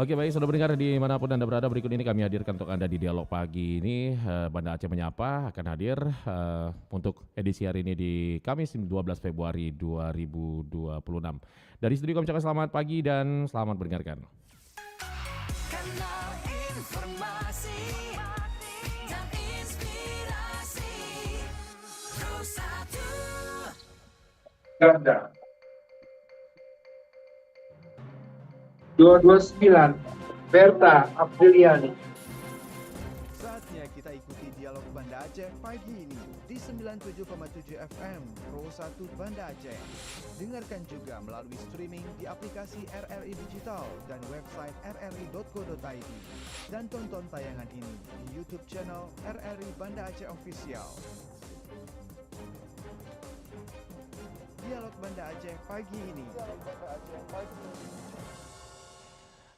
Oke baik, sudah mendengar dimanapun Anda berada, berikut ini kami hadirkan untuk Anda di Dialog Pagi ini. Banda Aceh Menyapa akan hadir untuk edisi hari ini di Kamis 12 Februari 2026. Dari studio kami ucapkan selamat pagi dan selamat mendengarkan. Kanal informasi dan inspirasi Pro1 Ganda 229 Berta Apriliani. Saatnya kita ikuti dialog Banda Aceh pagi ini di 97,7 FM Pro1 Banda Aceh. Dengarkan juga melalui streaming di aplikasi RRI Digital dan website rri.co.id. Dan tonton tayangan ini di YouTube channel RRI Banda Aceh Official. Dialog Banda Aceh pagi ini.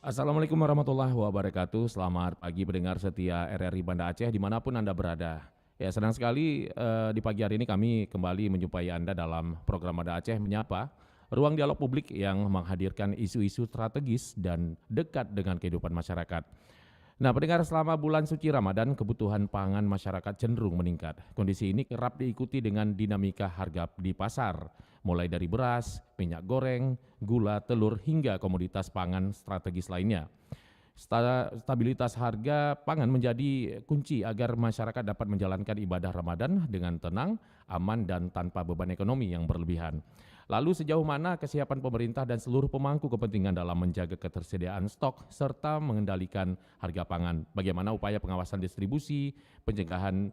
Assalamualaikum warahmatullahi wabarakatuh. Selamat pagi pendengar setia RRI Banda Aceh dimanapun Anda berada. Ya senang sekali di pagi hari ini kami kembali menjumpai Anda dalam program Banda Aceh Menyapa, ruang dialog publik yang menghadirkan isu-isu strategis dan dekat dengan kehidupan masyarakat. Nah, pendengar, selama bulan suci Ramadan, kebutuhan pangan masyarakat cenderung meningkat. Kondisi ini kerap diikuti dengan dinamika harga di pasar, mulai dari beras, minyak goreng, gula, telur, hingga komoditas pangan strategis lainnya. Stabilitas harga pangan menjadi kunci agar masyarakat dapat menjalankan ibadah Ramadan dengan tenang, aman, dan tanpa beban ekonomi yang berlebihan. Lalu sejauh mana kesiapan pemerintah dan seluruh pemangku kepentingan dalam menjaga ketersediaan stok serta mengendalikan harga pangan? Bagaimana upaya pengawasan distribusi, pencegahan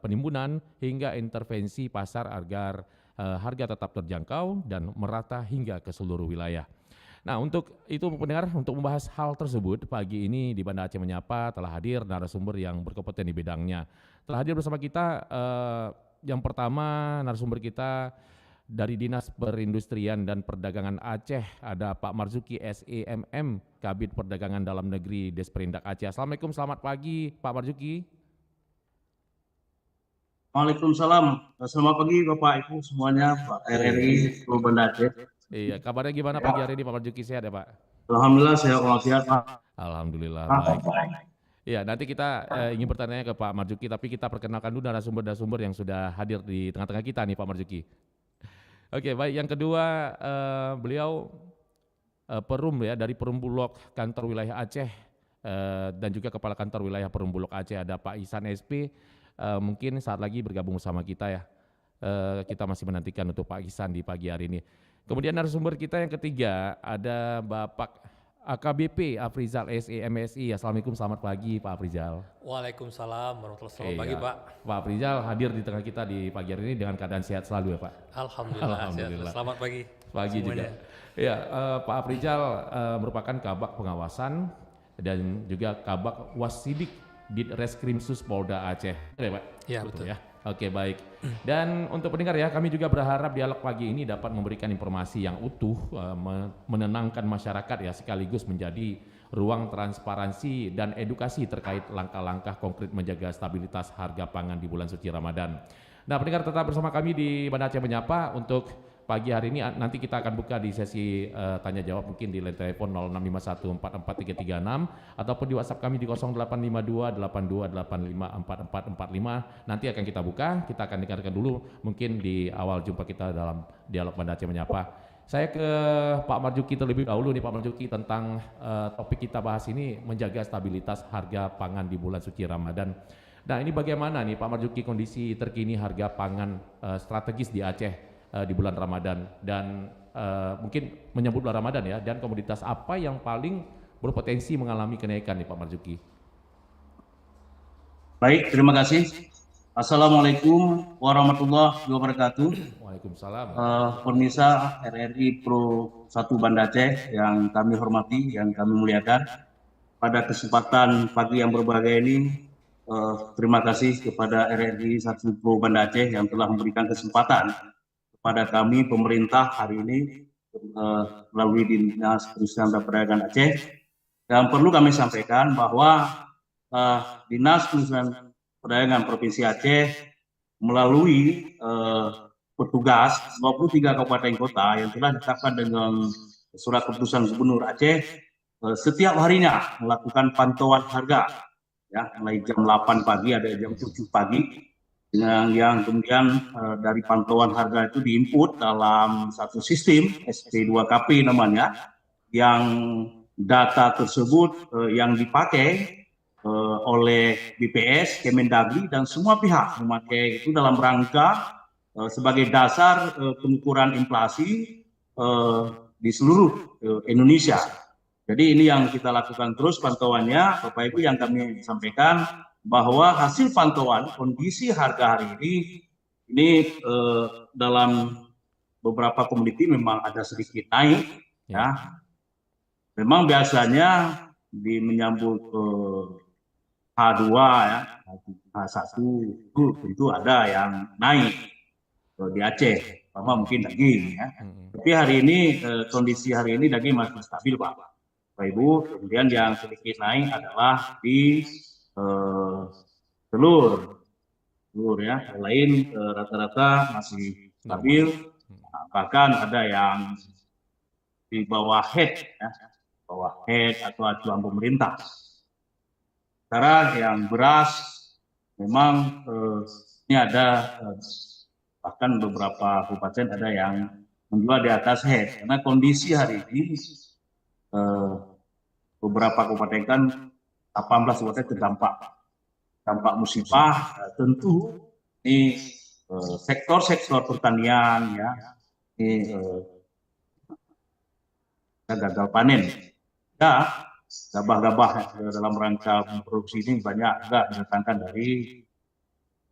penimbunan, hingga intervensi pasar agar harga tetap terjangkau dan merata hingga ke seluruh wilayah. Nah, untuk itu pendengar, untuk membahas hal tersebut, pagi ini di Banda Aceh Menyapa telah hadir narasumber yang berkompeten di bidangnya. Telah hadir bersama kita yang pertama narasumber kita dari Dinas Perindustrian dan Perdagangan Aceh, ada Pak Marzuki SEMM, Kabid Perdagangan Dalam Negeri Desperindak Aceh. Assalamualaikum, selamat pagi Pak Marzuki. Waalaikumsalam. Selamat pagi Bapak Ibu semuanya, Pak RRI Pro Banda Aceh. Iya, kabarnya gimana pagi hari ini Pak Marzuki, sehat ya Pak? Alhamdulillah sehat walafiat Pak. Alhamdulillah baik. Ya, nanti kita ingin bertanya ke Pak Marzuki, tapi kita perkenalkan dulu narasumber-narasumber yang sudah hadir di tengah-tengah kita nih Pak Marzuki. Oke, baik. Yang kedua, beliau Perum ya, dari Perum Bulog Kantor Wilayah Aceh dan juga Kepala Kantor Wilayah Perum Bulog Aceh, ada Pak Ihsan SP. Mungkin saat lagi bergabung bersama kita ya. Kita masih menantikan untuk Pak Ihsan di pagi hari ini. Kemudian narasumber kita yang ketiga ada Bapak AKBP Afrizal SEMSI. Assalamualaikum, selamat pagi Pak Afrizal. Waalaikumsalam warahmatullahi wabarakatuh. Selamat pagi Pak. Pak Afrizal hadir di tengah kita di pagi hari ini dengan keadaan sehat selalu ya Pak. Alhamdulillah. Alhamdulillah. Selamat pagi. Pagi semuanya. juga. Ya, Pak Afrizal merupakan Kabak Pengawasan dan juga Kabak Wasidik di Reskrimsus Polda Aceh. Ya Pak? Ya betul. Ya. Oke baik. Dan untuk pendengar ya, kami juga berharap dialog pagi ini dapat memberikan informasi yang utuh, menenangkan masyarakat ya, sekaligus menjadi ruang transparansi dan edukasi terkait langkah-langkah konkret menjaga stabilitas harga pangan di bulan suci Ramadan. Nah pendengar, tetap bersama kami di Banda Aceh Menyapa. Untuk pagi hari ini nanti kita akan buka di sesi tanya jawab, mungkin di line telepon 0651443336 ataupun di WhatsApp kami di 085282854445. Nanti akan kita buka, kita akan dengarkan dulu mungkin di awal jumpa kita dalam dialog Banda Aceh Menyapa. Saya ke Pak Marzuki terlebih dahulu nih Pak Marzuki, tentang topik kita bahas ini, menjaga stabilitas harga pangan di bulan suci Ramadan. Nah ini bagaimana nih Pak Marzuki kondisi terkini harga pangan strategis di Aceh di bulan Ramadan, dan mungkin menyambut bulan Ramadan ya, dan komoditas apa yang paling berpotensi mengalami kenaikan nih Pak Marzuki? Baik, terima kasih. Assalamualaikum warahmatullahi wabarakatuh. Waalaikumsalam. Pemirsa RRI Pro 1 Banda Aceh yang kami hormati, yang kami muliakan. Pada kesempatan pagi yang berbahagia ini, terima kasih kepada RRI 1 Pro Banda Aceh yang telah memberikan kesempatan kepada kami pemerintah hari ini melalui Dinas Perindustrian dan Perdagangan Aceh. Dan perlu kami sampaikan bahwa Dinas Perindustrian Perdagangan Provinsi Aceh melalui petugas 23 kabupaten kota yang telah ditetapkan dengan surat keputusan Gubernur Aceh setiap harinya melakukan pantauan harga, ya, mulai jam 8 pagi ada jam 7 pagi, yang kemudian dari pantauan harga itu diinput dalam satu sistem SP2KP namanya, yang data tersebut yang dipakai oleh BPS, Kemendagri, dan semua pihak memakai itu dalam rangka sebagai dasar pengukuran inflasi di seluruh Indonesia. Jadi ini yang kita lakukan terus pantauannya, Bapak Ibu, yang kami sampaikan bahwa hasil pantauan kondisi harga hari ini dalam beberapa komoditi memang ada sedikit naik, ya. Memang biasanya di menyambut H2 ya, H1 itu tentu ada yang naik di Aceh, sama mungkin daging ya. Tapi hari ini kondisi hari ini daging masih stabil, Pak. Bapak Ibu, kemudian yang sedikit naik adalah di telur ya, yang lain rata-rata masih stabil, bahkan ada yang di bawah head ya, bawah head atau acuan pemerintah. Sekarang yang beras memang ini ada bahkan beberapa kabupaten ada yang menjual di atas head, karena kondisi hari ini beberapa kabupaten kan 18 kabupaten terdampak musibah. Tentu ini sektor pertanian ya, ini gagal panen ya, gabah-gabah dalam rangka produksi ini banyak juga didatangkan dari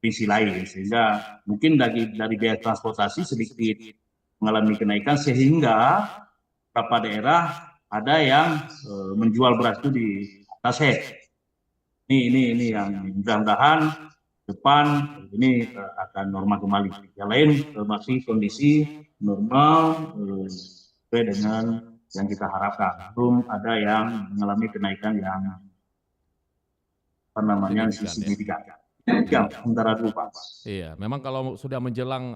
provinsi lain, sehingga mungkin dari biaya transportasi sedikit mengalami kenaikan, sehingga beberapa daerah ada yang menjual beras itu di atas head. Ini yang mudah-mudahan depan ini akan normal kembali. Yang lain masih kondisi normal sesuai dengan yang kita harapkan. Belum ada yang mengalami kenaikan yang signifikan. Ya, sementara dulu, Pak. Iya, memang kalau sudah menjelang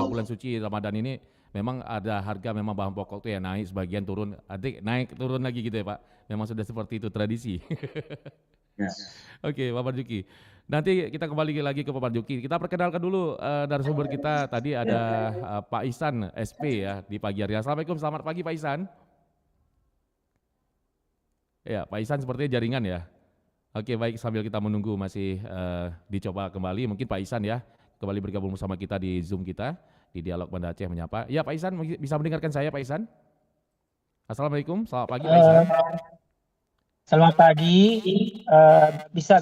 bulan suci Ramadan ini, memang ada harga memang bahan pokok itu ya naik, sebagian turun, adik naik turun lagi gitu ya Pak. Memang sudah seperti itu tradisi. Ya. Oke, Pak Marjuki. Nanti kita kembali lagi ke Pak Marjuki. Kita perkenalkan dulu narasumber kita. Tadi ada Pak Ihsan SP ya di pagi hari. Assalamualaikum, selamat pagi Pak Ihsan. Ya, Pak Ihsan sepertinya jaringan ya. Oke, baik, sambil kita menunggu masih dicoba kembali, mungkin Pak Ihsan ya kembali bergabung bersama kita di Zoom kita di Dialog Banda Aceh Menyapa. Ya, Pak Ihsan bisa mendengarkan saya, Pak Ihsan? Assalamualaikum, selamat pagi Pak Ihsan. Selamat pagi, bisa.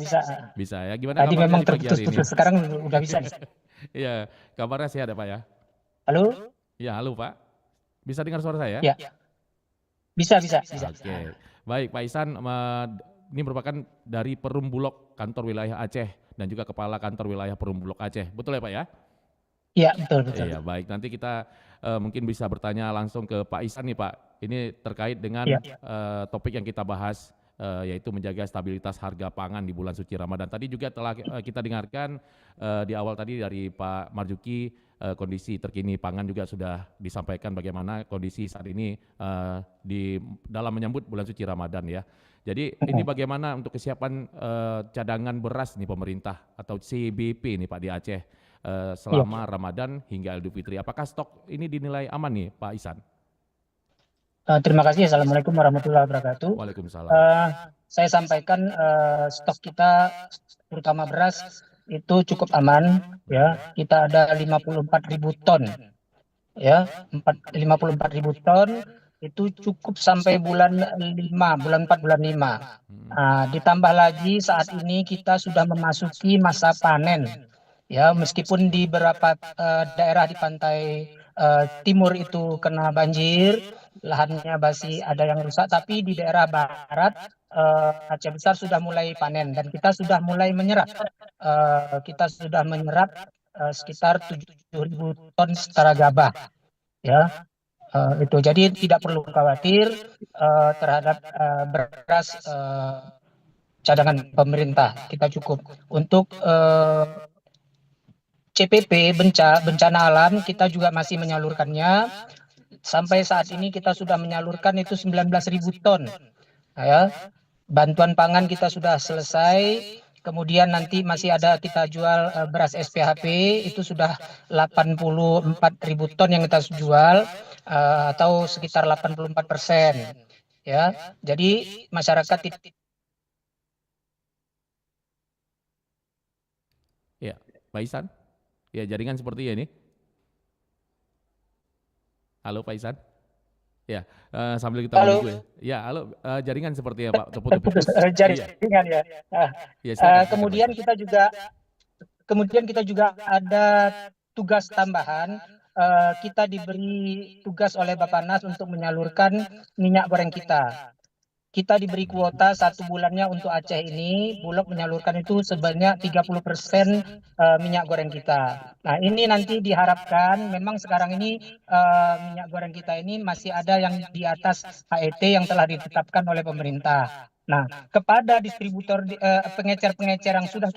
Bisa ya, gimana Tadi kabarnya memang di pagi hari ini? terputus, sekarang udah bisa. Iya, kabarnya sehat ya Pak ya? Halo? Ya, halo Pak. Bisa dengar suara saya? Ya. Bisa. Oke, baik Pak Ihsan, ini merupakan dari Perum Bulog Kantor Wilayah Aceh dan juga Kepala Kantor Wilayah Perum Bulog Aceh. Betul ya Pak ya? Iya, betul. Iya, baik. Nanti kita mungkin bisa bertanya langsung ke Pak Ihsan nih Pak. Ini terkait dengan topik yang kita bahas, yaitu menjaga stabilitas harga pangan di bulan suci Ramadan. Tadi juga telah kita dengarkan di awal tadi dari Pak Marjuki, kondisi terkini pangan juga sudah disampaikan bagaimana kondisi saat ini di dalam menyambut bulan suci Ramadan ya. Jadi ini bagaimana untuk kesiapan cadangan beras nih pemerintah atau CBP nih Pak di Aceh selama Ramadan hingga Idul Fitri. Apakah stok ini dinilai aman nih Pak Ihsan? Terima kasih. Assalamualaikum warahmatullahi wabarakatuh. Waalaikumsalam. Saya sampaikan stok kita terutama beras itu cukup aman ya. Kita ada 54.000 ton ya, 54.000 ton itu cukup sampai bulan 4 bulan 5. Ditambah lagi saat ini kita sudah memasuki masa panen ya, meskipun di beberapa daerah di pantai timur itu kena banjir, lahannya masih ada yang rusak, tapi di daerah barat Aceh Besar sudah mulai panen dan kita sudah mulai menyerap. Kita sudah menyerap sekitar 7.000 ton setara gabah ya. Itu jadi tidak perlu khawatir terhadap beras cadangan pemerintah, kita cukup. Untuk CPP bencana alam kita juga masih menyalurkannya. Sampai saat ini kita sudah menyalurkan itu 19.000 ton ya. Bantuan pangan kita sudah selesai. Kemudian nanti masih ada kita jual beras SPHP itu sudah 84.000 ton yang kita jual atau sekitar 84%. Ya, jadi masyarakat Ya, Pak Isan. Ya, jaringan seperti ini. Halo Pak Isan. Ya, sambil kita Halo. menunggu ya. Ya, halo, jaringan seperti ya Pak, terputus-putus. terputus jaringan ya. Ya, silakan, Kemudian silakan, kita juga ada tugas tambahan. Kita diberi tugas oleh Bappenas untuk menyalurkan minyak goreng kita. Kita diberi kuota 1 bulannya untuk Aceh ini, Bulog menyalurkan itu sebanyak 30% minyak goreng kita. Nah, ini nanti diharapkan, memang sekarang ini minyak goreng kita ini masih ada yang di atas HET yang telah ditetapkan oleh pemerintah. Nah, kepada distributor pengecer-pengecer yang sudah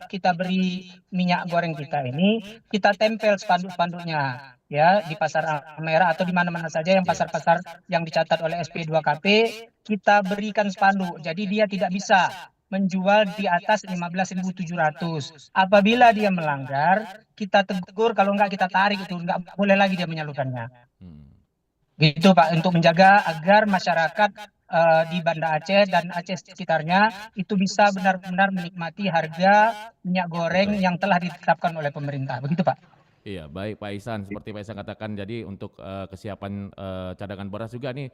kita beri minyak goreng kita ini, kita tempel spanduk-spanduknya ya di pasar merah atau di mana-mana saja yang pasar-pasar yang dicatat oleh SP2KP, kita berikan spanduk. Jadi dia tidak bisa menjual di atas 15.700. Apabila dia melanggar, kita tegur, kalau enggak kita tarik, itu enggak boleh lagi dia menyalurkannya. Gitu Pak, untuk menjaga agar masyarakat di Banda Aceh dan Aceh sekitarnya itu bisa benar-benar menikmati harga minyak goreng yang telah ditetapkan oleh pemerintah. Begitu Pak. Iya, baik Pak Ihsan, seperti Pak Ihsan katakan, jadi untuk kesiapan cadangan beras juga nih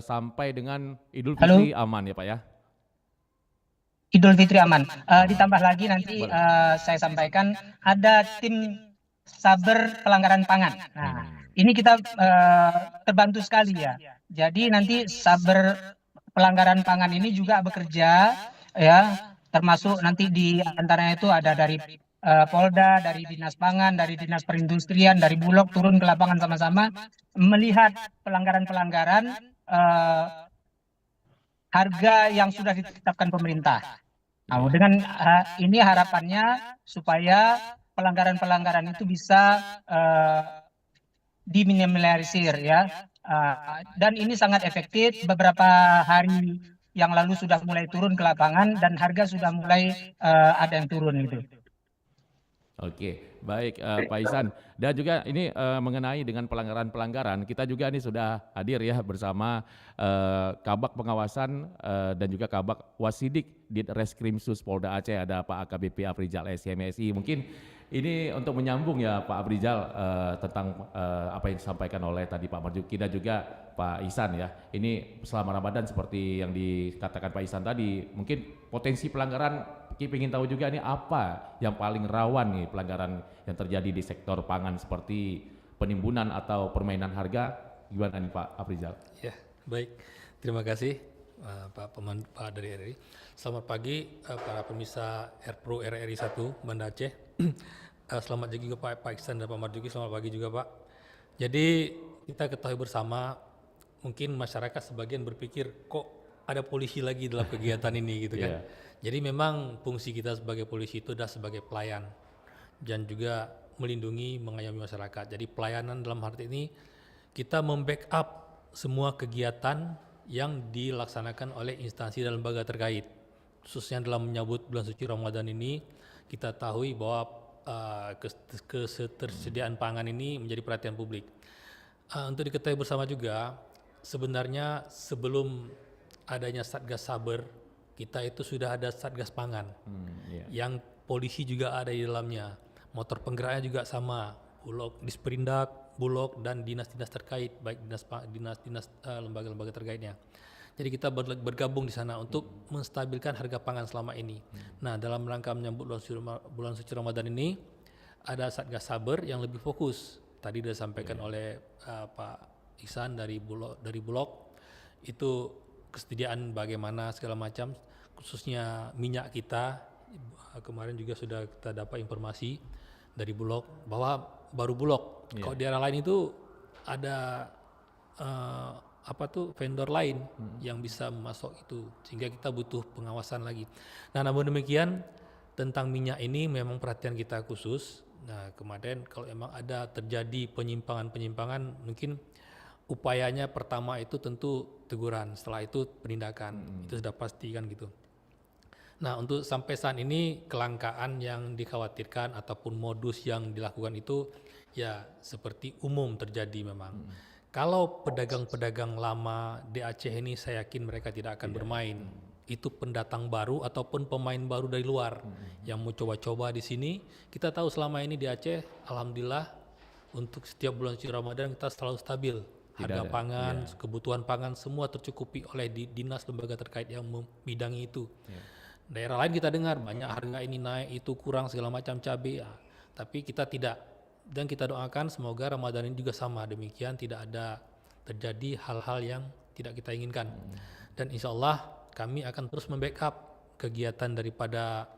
sampai dengan Idul Fitri aman ya Pak ya? Idul Fitri aman. Ditambah lagi nanti saya sampaikan ada tim saber pelanggaran pangan. Nah, ini kita terbantu sekali ya. Jadi nanti saber pelanggaran pangan ini juga bekerja ya, termasuk nanti di antaranya itu ada dari Polda, dari Dinas Pangan, dari Dinas Perindustrian, dari Bulog turun ke lapangan sama-sama melihat pelanggaran-pelanggaran harga yang sudah ditetapkan pemerintah. Nah, dengan ini harapannya supaya pelanggaran-pelanggaran itu bisa diminimalisir ya. Dan ini sangat efektif. Beberapa hari yang lalu sudah mulai turun ke lapangan dan harga sudah mulai ada yang turun gitu. Oke, baik Pak Ihsan. Dan juga ini mengenai dengan pelanggaran-pelanggaran, kita juga ini sudah hadir ya bersama Kabak Pengawasan dan juga Kabak Wasidik di Reskrimsus Polda Aceh, ada Pak AKBP Afrizal SMSI. Mungkin ini untuk menyambung ya Pak Afrizal tentang apa yang disampaikan oleh tadi Pak Marzuki dan juga Pak Ihsan ya. Ini selama Ramadan seperti yang dikatakan Pak Ihsan tadi, mungkin potensi pelanggaran kita ingin tahu juga nih apa yang paling rawan nih pelanggaran yang terjadi di sektor pangan seperti penimbunan atau permainan harga, gimana nih Pak Afrizal? Ya, baik. Terima kasih Pak dari RRI. Selamat pagi para pemirsa Pro RRI 1 Banda Aceh. Selamat juga Pak Ihsan dan Pak Marzuki, selamat pagi juga Pak. Jadi kita ketahui bersama, mungkin masyarakat sebagian berpikir kok ada polisi lagi dalam kegiatan ini gitu kan. Jadi memang fungsi kita sebagai polisi itu adalah sebagai pelayan dan juga melindungi, mengayomi masyarakat. Jadi pelayanan dalam arti ini kita membackup semua kegiatan yang dilaksanakan oleh instansi dan lembaga terkait. Khususnya dalam menyambut bulan suci Ramadan ini, kita tahu bahwa ketersediaan pangan ini menjadi perhatian publik. Untuk diketahui bersama juga, sebenarnya sebelum adanya Satgas Saber, kita itu sudah ada Satgas Pangan, yang polisi juga ada di dalamnya, motor penggeraknya juga sama, Bulog, Disperindak, Bulog dan dinas-dinas terkait, baik dinas lembaga-lembaga terkaitnya. Jadi kita bergabung di sana untuk menstabilkan harga pangan selama ini. Nah, dalam rangka menyambut bulan suci Ramadan ini, ada Satgas Saber yang lebih fokus. Tadi sudah disampaikan oleh Pak Ihsan dari Bulog, itu kesediaan bagaimana segala macam, khususnya minyak kita. Kemarin juga sudah kita dapat informasi dari Bulog bahwa baru Bulog, kalau di daerah lain itu ada vendor lain yang bisa masuk itu, sehingga kita butuh pengawasan lagi. Nah, namun demikian tentang minyak ini memang perhatian kita khusus. Nah, kemarin kalau memang ada terjadi penyimpangan mungkin upayanya pertama itu tentu teguran, setelah itu penindakan, itu sudah pasti kan gitu. Nah, untuk sampai saat ini kelangkaan yang dikhawatirkan ataupun modus yang dilakukan itu ya seperti umum terjadi memang. Kalau pedagang-pedagang lama di Aceh ini saya yakin mereka tidak akan bermain. Itu pendatang baru ataupun pemain baru dari luar yang mau coba-coba di sini. Kita tahu selama ini di Aceh, alhamdulillah untuk setiap bulan suci Ramadan kita selalu stabil. Harga pangan, kebutuhan pangan semua tercukupi oleh dinas lembaga terkait yang membidangi itu. Daerah lain kita dengar banyak harga ini naik, itu kurang segala macam cabai. Ya. Tapi kita tidak, dan kita doakan semoga Ramadan ini juga sama demikian, tidak ada terjadi hal-hal yang tidak kita inginkan. Dan insya Allah kami akan terus membackup kegiatan daripada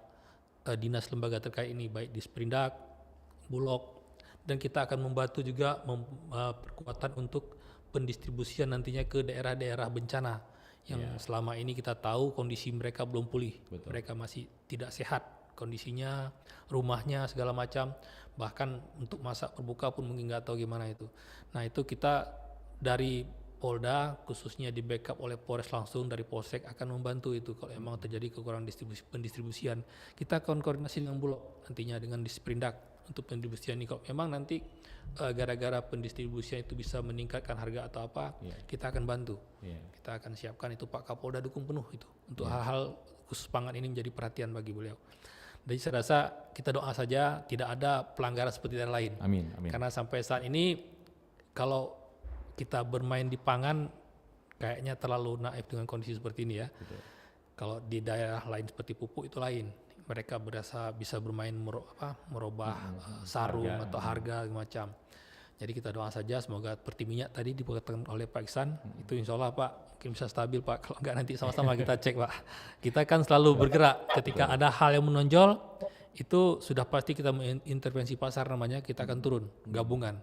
dinas lembaga terkait ini, baik di Sprindak, Bulog, dan kita akan membantu juga perkuatan untuk pendistribusian nantinya ke daerah-daerah bencana yang selama ini kita tahu kondisi mereka belum pulih. Mereka masih tidak sehat kondisinya, rumahnya segala macam, bahkan untuk masak berbuka pun mungkin nggak tahu gimana itu. Nah itu kita dari Polda khususnya di backup oleh Polres langsung, dari Polsek akan membantu itu kalau memang terjadi kekurangan pendistribusian. Kita akan koordinasi dengan Bulog nantinya dengan Disperindak untuk pendistribusian ini. Kalau memang nanti gara-gara pendistribusian itu bisa meningkatkan harga atau apa, kita akan bantu. Kita akan siapkan itu, Pak Kapolda dukung penuh itu untuk hal-hal khusus pangan ini menjadi perhatian bagi beliau. Jadi saya rasa kita doa saja tidak ada pelanggaran seperti daerah lain. Amin, amin. Karena sampai saat ini kalau kita bermain di pangan kayaknya terlalu naif dengan kondisi seperti ini ya. Betul. Kalau di daerah lain seperti pupuk itu lain. Mereka bisa bermain merubah sarung atau harga macam. Jadi kita doa saja semoga seperti minyak tadi dikatakan oleh Pak Iksan, itu insya Allah Pak mungkin bisa stabil Pak. Kalau enggak nanti sama-sama kita cek Pak. Kita kan selalu bergerak ketika ada hal yang menonjol, itu sudah pasti kita mengintervensi pasar namanya, kita akan turun gabungan.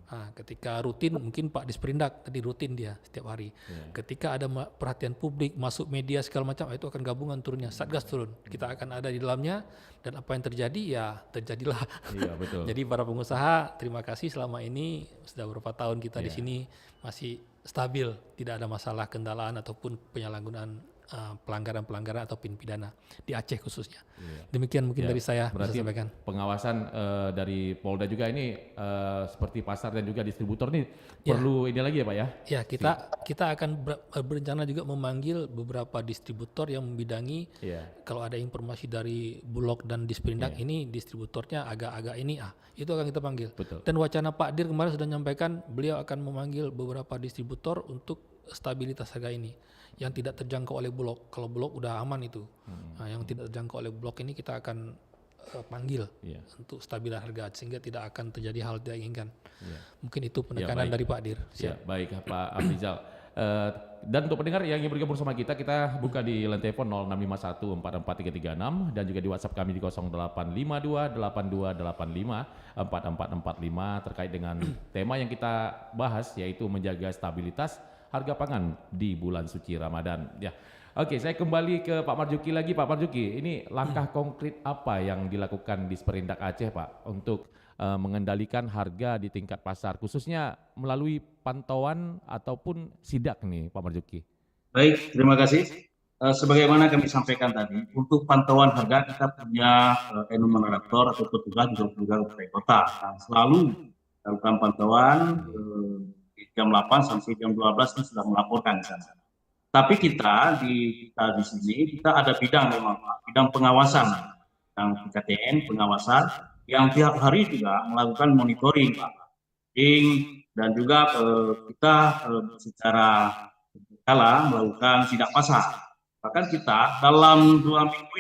Nah, ketika rutin mungkin Pak Disperindak tadi rutin dia setiap hari. Ketika ada perhatian publik masuk media segala macam, itu akan gabungan turunnya, Satgas turun. Kita akan ada di dalamnya dan apa yang terjadi ya terjadilah. Iya, betul. Jadi para pengusaha terima kasih selama ini sudah beberapa tahun kita di sini masih stabil, tidak ada masalah kendalaan ataupun penyalahgunaan pelanggaran-pelanggaran atau pidana di Aceh khususnya. Demikian mungkin dari saya bisa berarti sampaikan. Pengawasan dari Polda juga ini seperti pasar dan juga distributor ini perlu ini lagi ya Pak ya? Ya, kita akan berencana juga memanggil beberapa distributor yang membidangi. Kalau ada informasi dari Bulog dan Disperindak ini distributornya agak-agak ini itu akan kita panggil. Betul. Dan wacana Pak Dir kemarin sudah menyampaikan beliau akan memanggil beberapa distributor untuk stabilitas harga ini yang tidak terjangkau oleh Bulog. Kalau Bulog udah aman itu. Nah, yang tidak terjangkau oleh Bulog ini kita akan panggil untuk stabilitas harga sehingga tidak akan terjadi hal tidak inginkan. Mungkin itu penekanan dari Pak Dir. Siap. Baik Pak Afrizal. Dan untuk pendengar yang ingin bergabung sama kita buka di line telepon 0651 44336 dan juga di WhatsApp kami di 0852 8285 4445 terkait dengan tema yang kita bahas yaitu menjaga stabilitas harga pangan di bulan suci Ramadan. Ya, oke, saya kembali ke Pak Marzuki lagi. Pak Marzuki, ini langkah konkret apa yang dilakukan di Disperindak Aceh, Pak, untuk mengendalikan harga di tingkat pasar, khususnya melalui pantauan ataupun sidak nih, Pak Marzuki? Baik, terima kasih. Sebagaimana kami sampaikan tadi, untuk pantauan harga kita punya enumerator atau petugas di 22 kabupaten kota yang selalu melakukan pantauan. Jam 8 sampai jam 12 kan sudah melaporkan di sana. Tapi kita di sini kita ada bidang memang Pak, bidang pengawasan, yang PKTN pengawasan yang tiap hari juga melakukan monitoring Pak. Dan juga kita secara berkala melakukan sidak pasar. Bahkan kita dalam 2 minggu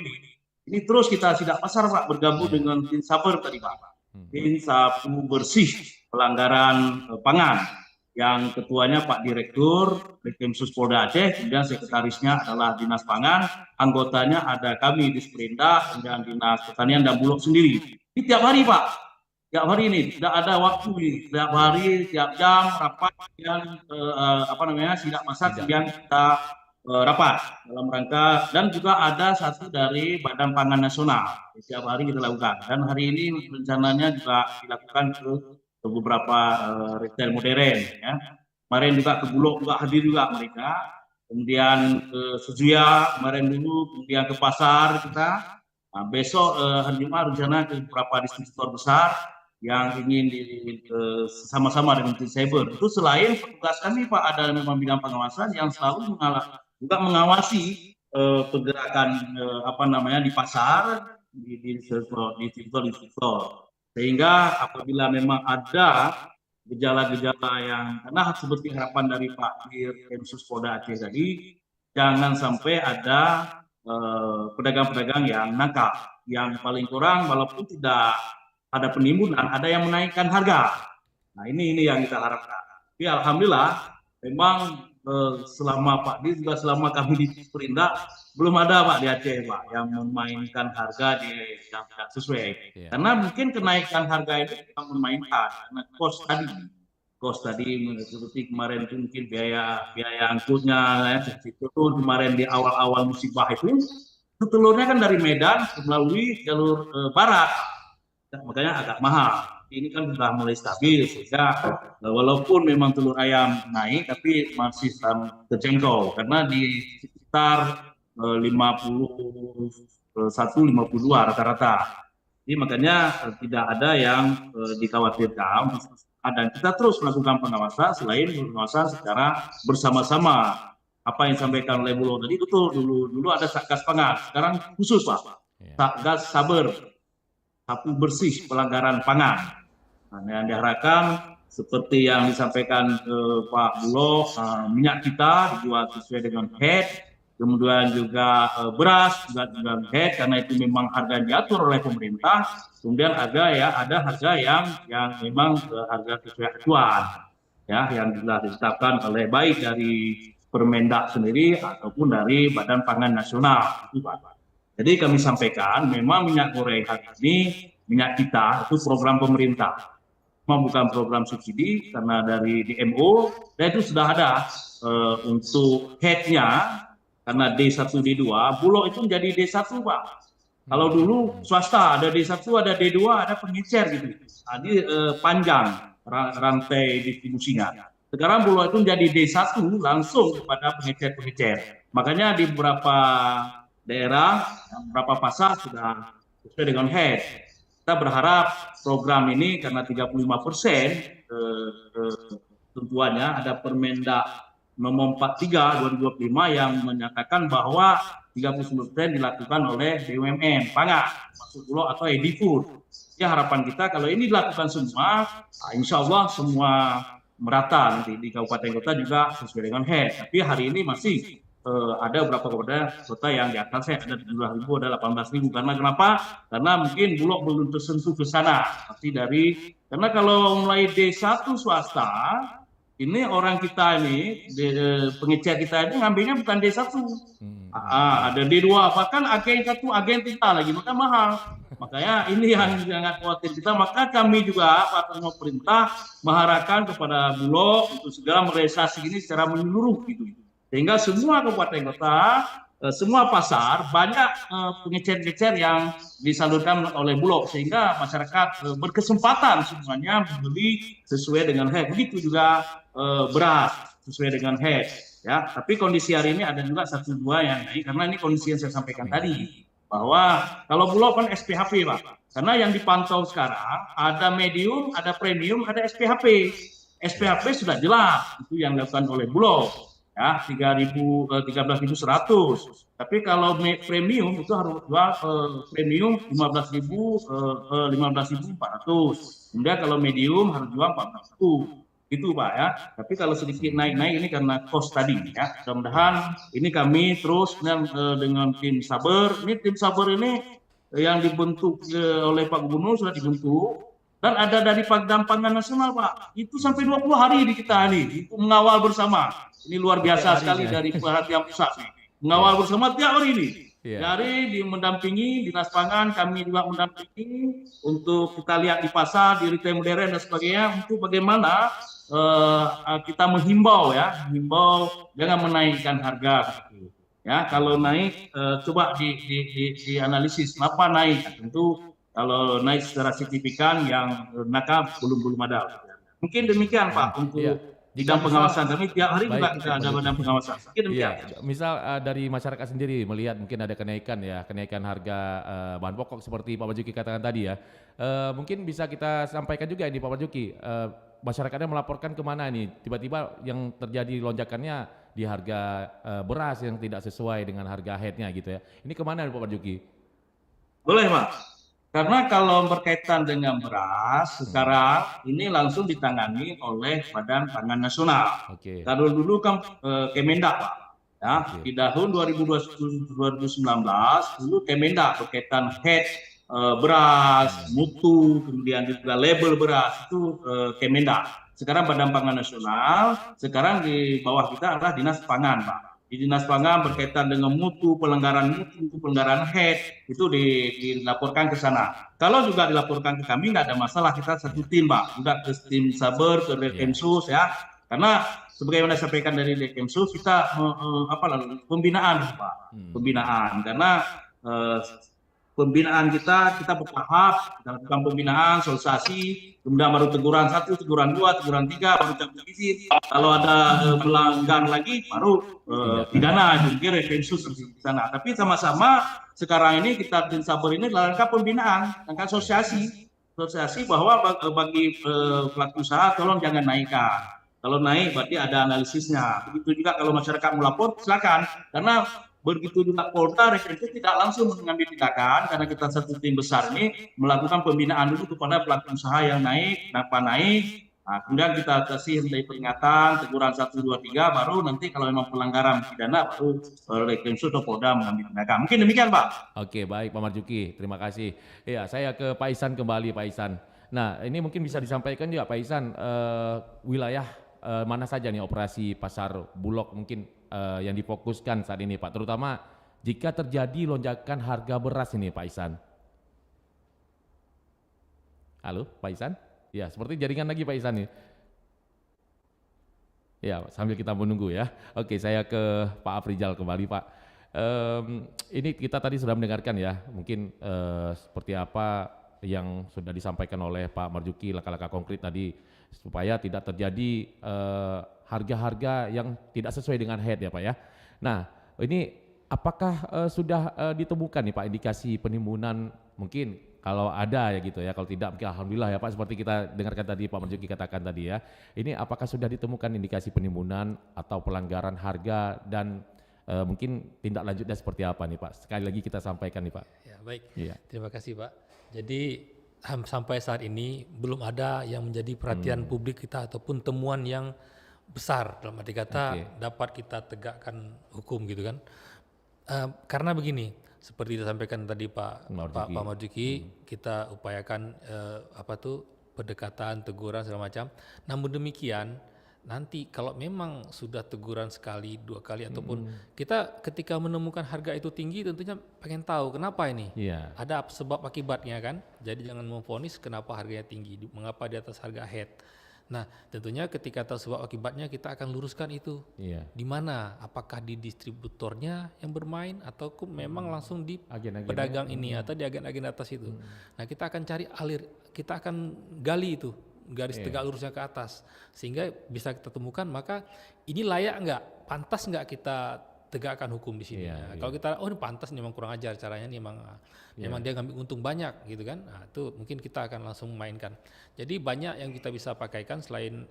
ini terus kita sidak pasar Pak, bergabung dengan tim saber tadi Pak. Tim sapu bersih pelanggaran pangan. Yang ketuanya Pak Direktur Reskrimsus Polda Aceh, kemudian sekretarisnya adalah Dinas Pangan, anggotanya ada kami di Disperindak, kemudian Dinas Pertanian dan Bulog sendiri. Ini tiap hari Pak, tiap hari ini tidak ada waktu ini, tiap hari, tiap jam rapat yang sidak pasar kemudian kita rapat dalam rangka, dan juga ada satu dari Badan Pangan Nasional setiap hari kita lakukan, dan hari ini rencananya juga dilakukan ke beberapa retail modern ya. kemarin juga ke Bulog juga hadir juga mereka, kemudian ke Sejuya kemarin dulu, kemudian ke pasar kita. Nah, besok hari Jumat rencana ke beberapa distributor besar yang ingin sama-sama dengan tim cyber. Itu selain petugas kami Pak, ada memang bidang pengawasan yang selalu juga mengawasi pergerakan di pasar, di distributor. Sehingga apabila memang ada gejala-gejala yang, karena seperti harapan dari Pak Dir Densus Polda Aceh tadi, jangan sampai ada pedagang-pedagang yang nakal, yang paling kurang walaupun tidak ada penimbunan, ada yang menaikkan harga. Nah ini yang kita harapkan. Tapi alhamdulillah memang selama Pak Dir juga selama kami di Perindak belum ada Pak di Aceh Pak yang memainkan harga yang tidak sesuai. Karena mungkin kenaikan harga itu kita memainkan karena cost tadi seperti kemarin itu mungkin biaya angkutnya ya, itu kemarin di awal-awal musibah itu telurnya kan dari Medan melalui jalur barat, makanya agak mahal. Ini kan sudah mulai stabil sehingga walaupun memang telur ayam naik tapi masih terjangkau karena di sekitar 51-52 rata-rata. Jadi makanya tidak ada yang dikhawatirkan. Dan kita terus melakukan pengawasan selain pengawasan secara bersama-sama. Apa yang disampaikan oleh Bulog tadi betul, dulu ada Satgas Pangan, sekarang khusus Pak, Satgas Saber, sapu bersih pelanggaran pangan. Nah, yang diharapkan seperti yang disampaikan Pak Bulog, minyak kita dijual sesuai dengan head, kemudian juga beras juga dengan head karena itu memang harga diatur oleh pemerintah. Kemudian ada harga yang memang harga sesuai acuan ya yang telah ditetapkan oleh baik dari Permendak sendiri ataupun dari Badan Pangan Nasional. Jadi kami sampaikan memang minyak goreng hari ini minyak kita itu program pemerintah, bukan program subsidi karena dari DMO dan itu sudah ada untuk headnya karena D1 D2 Bulog itu menjadi D1 Pak. Kalau dulu swasta ada D1, ada D2, ada pengecer gitu. Jadi panjang rantai distribusinya. Sekarang Bulog itu menjadi D1 langsung kepada pengecer-pengecer. Makanya di beberapa daerah, beberapa pasar sudah sesuai dengan head. Kita berharap program ini karena 35% tentuannya ada Permendak nomor 43 2025 yang menyatakan bahwa 39% dilakukan oleh BUMN pangan, masuk Bulog atau Edifood. Ya harapan kita kalau ini dilakukan semua, insya Allah semua merata nanti di kabupaten kota juga sesuai dengan head. Tapi hari ini masih ada beberapa kota yang di atasnya ada 17.000, ada 18.000. Karena kenapa? Karena mungkin Bulog belum tersentuh ke sana. Karena kalau mulai D1 swasta, ini orang kita ini, pengecer kita ini ngambilnya bukan D1. Ada D2, bahkan agen kita lagi, maka mahal. Makanya ini yang sangat khawatir kita, maka kami juga atas pemerintah mengharapkan kepada Bulog untuk segera merealisasi ini secara menyeluruh gitu. Sehingga semua kabupaten kota, semua pasar banyak pengecer-pengecer yang disalurkan oleh Bulog sehingga masyarakat berkesempatan semuanya membeli sesuai dengan head. Begitu juga beras sesuai dengan head. Ya, tapi kondisi hari ini ada juga 1-2 yang naik karena ini kondisi yang saya sampaikan tadi bahwa kalau Bulog kan SPHP Pak. Karena yang dipantau sekarang ada medium, ada premium, ada SPHP. SPHP sudah jelas itu yang dilakukan oleh Bulog. Ya, 13.100. Tapi kalau premium itu harus jual premium 15.400. Kemudian kalau medium harus jual 14.000. Itu Pak ya. Tapi kalau sedikit naik-naik ini karena cost tadi ya. Mudah-mudahan ini kami terus dengan tim Saber. Ini tim Saber ini yang dibentuk oleh Pak Gubernur sudah dibentuk. Dan ada dari Badan Pangan Nasional Pak. Itu sampai 20 hari di kita ini. Itu mengawal bersama. Ini luar biasa sekali dari perhatian pusat nih. Mengawal bersama tiap hari ini. Dari mendampingi Dinas Pangan, kami juga mendampingi untuk kita lihat di pasar, di retail modern dan sebagainya. Untuk bagaimana kita menghimbau jangan menaikkan harga. Ya, kalau naik coba dianalisis kenapa naik. Tentu kalau naik secara signifikan yang nakal belum ada. Mungkin demikian Pak untuk bidang pengawasan kami tiap hari juga baik, kita ada Pak badan Juki. pengawasan. Mungkin Iya, demikian. misal dari masyarakat sendiri melihat mungkin ada kenaikan harga bahan pokok seperti Pak Marzuki katakan tadi ya. Mungkin bisa kita sampaikan juga ini Pak Marzuki, masyarakatnya melaporkan kemana nih? Tiba-tiba yang terjadi lonjakannya di harga beras yang tidak sesuai dengan harga headnya gitu ya. Ini kemana Pak Marzuki? Boleh, Mas. Karena kalau berkaitan dengan beras, sekarang ini langsung ditangani oleh Badan Pangan Nasional. Oke. Kalau dulu kan Kemendak, Pak. Ya, Oke. di tahun 2019 dulu Kemendak berkaitan head beras, mutu, kemudian juga label beras itu Kemendak. Sekarang Badan Pangan Nasional, sekarang di bawah kita adalah Dinas Pangan, Pak. Di Dinas Pangan berkaitan dengan mutu, pelanggaran head itu dilaporkan ke sana. Kalau juga dilaporkan ke kami nggak ada masalah, kita satu tim, Pak. Juga ke tim Saber, ke Dekemsus ya. Karena sebagaimana disampaikan dari Dekemsus kita pembinaan, Pak. Pembinaan karena pembinaan kita bertahap, kita lakukan pembinaan, sosialisasi, kemudian baru teguran 1, teguran 2, teguran 3, baru cabut izin. Kalau ada pelanggar lagi, baru pidana, mungkin revensus di sana. Tapi sama-sama sekarang ini kita tim Saber ini dalam rangka pembinaan, rangka sosialisasi bahwa bagi pelaku usaha tolong jangan naikkan. Kalau naik berarti ada analisisnya. Begitu juga kalau masyarakat melapor, silakan. Karena begitu juga Polda Rekrutmen tidak langsung mengambil tindakan karena kita satu tim besar ini melakukan pembinaan dulu kepada pelaku usaha yang naik, kenapa naik. Nah, kemudian kita kasih dari peringatan, teguran 1, 2, 3, baru nanti kalau memang pelanggaran pidana baru Rekrutmen atau Polda mengambil tindakan. Mungkin demikian, Pak. Oke, baik Pak Marzuki, terima kasih. Ya, saya ke Pak Ihsan kembali, Pak Ihsan. Nah, ini mungkin bisa disampaikan juga Pak Ihsan, wilayah mana saja nih operasi pasar Bulog mungkin yang difokuskan saat ini Pak, terutama jika terjadi lonjakan harga beras ini Pak Ihsan. Halo Pak Ihsan? Ya, seperti jaringan lagi Pak Ihsan nih. Ya, sambil kita menunggu ya. Oke, saya ke Pak Afrizal kembali Pak. Ini kita tadi sudah mendengarkan ya, mungkin seperti apa yang sudah disampaikan oleh Pak Marzuki, langkah-langkah konkret tadi supaya tidak terjadi harga-harga yang tidak sesuai dengan head ya Pak ya. Nah, ini apakah sudah ditemukan nih Pak indikasi penimbunan, mungkin kalau ada ya gitu ya, kalau tidak mungkin alhamdulillah ya Pak, seperti kita dengarkan tadi Pak Marzuki katakan tadi ya. Ini apakah sudah ditemukan indikasi penimbunan atau pelanggaran harga dan mungkin tindak lanjutnya seperti apa nih Pak? Sekali lagi kita sampaikan nih Pak. Ya, baik. Iya. Terima kasih Pak. Jadi sampai saat ini belum ada yang menjadi perhatian publik kita ataupun temuan yang besar dalam arti kata dapat kita tegakkan hukum gitu kan. Karena begini, seperti disampaikan tadi Pak Marzuki, kita upayakan pendekatan, teguran segala macam. Namun demikian nanti kalau memang sudah teguran sekali, 2 kali ataupun kita ketika menemukan harga itu tinggi tentunya pengen tahu kenapa ini. Iya. Ada sebab akibatnya kan. Jadi jangan memvonis kenapa harganya tinggi, mengapa di atas harga head. Nah, tentunya ketika tahu sebab akibatnya kita akan luruskan itu. Iya. Di mana? Apakah di distributornya yang bermain atau memang langsung di Agen-agennya. pedagang ini atau di agen-agen atas itu. Nah, kita akan cari kita akan gali itu garis tegak lurusnya ke atas sehingga bisa kita temukan maka ini layak nggak, pantas nggak kita tegakkan hukum di sini. Kalau kita ini pantas nih, memang kurang ajar caranya nih, memang dia ngambil untung banyak gitu kan. Nah, itu mungkin kita akan langsung mainkan. Jadi banyak yang kita bisa pakaikan selain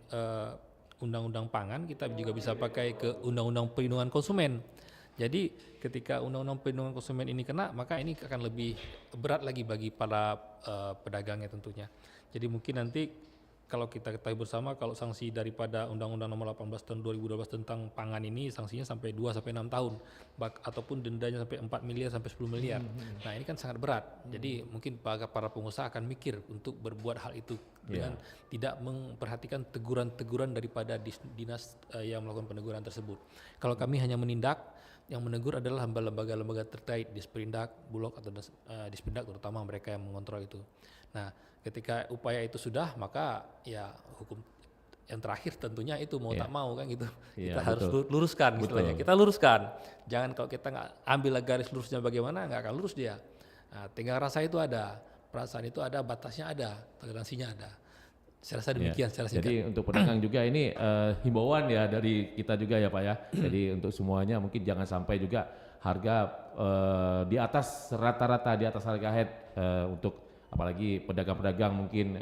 undang-undang pangan, kita juga bisa pakai ke undang-undang perlindungan konsumen. Jadi ketika undang-undang perlindungan konsumen ini kena, maka ini akan lebih berat lagi bagi para pedagangnya tentunya. Jadi mungkin nanti kalau kita ketahui bersama, kalau sanksi daripada Undang-Undang Nomor 18 Tahun 2012 tentang pangan ini sanksinya sampai 2 sampai 6 tahun, ataupun dendanya sampai 4 miliar sampai 10 miliar. Nah, ini kan sangat berat. Jadi mungkin para pengusaha akan mikir untuk berbuat hal itu dengan tidak memperhatikan teguran-teguran daripada dinas yang melakukan peneguran tersebut. Kalau kami hanya menindak, yang menegur adalah lembaga-lembaga terkait, Disperindak, Bulog atau Disperindak, terutama mereka yang mengontrol itu. Nah, ketika upaya itu sudah, maka ya hukum yang terakhir tentunya itu mau tak mau kan gitu. Kita harus luruskan istilahnya. Kita luruskan. Jangan kalau kita nggak ambil garis lurusnya bagaimana, nggak akan lurus dia. Nah, tinggal rasa itu ada, perasaan itu ada, batasnya ada, toleransinya ada. Saya rasa Ya. demikian secara singkat. Jadi untuk pedagang juga ini himbauan ya dari kita juga ya Pak ya. Jadi untuk semuanya mungkin jangan sampai juga harga di atas rata-rata, di atas harga head untuk apalagi pedagang-pedagang mungkin